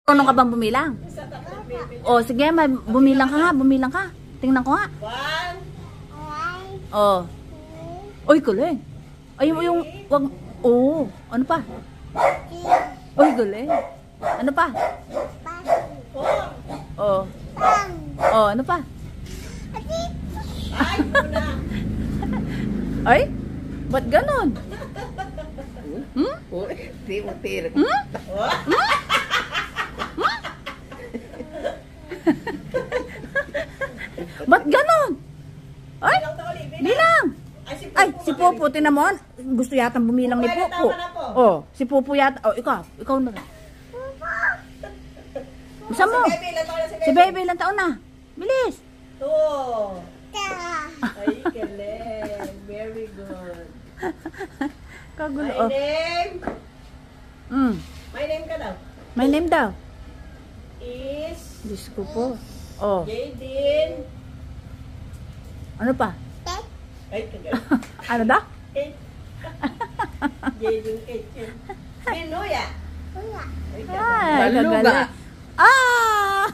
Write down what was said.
Marunong ka bang bumilang? O, sige, bumilang ka nga, bumilang ka. Tingnan ko nga. 1. O. Uy, galing. Ay, yung, wag, oo. Ano pa? Uy, galing. Ano pa? O. O, ano pa? Ay, ba't ganon? Hmm? Hmm? Ba't ganon? Ay, bilang. Ay, si Popo, tinan mo. Gusto yata bumilang ni Popo. Oh, si Popo yata. Oh, ikaw na. Bisa mo. Si Baby, ilang taon na? Bilis. 2. Ay, galing. Very good. Kagulo. My name. My name ka daw. My name daw. Is. Diyos ko po. Oh. Jaden. Ano pa? Ay, kagaling. Ano daw? Jaden Kitchen. Minuya. Ay, kagaling. Ah!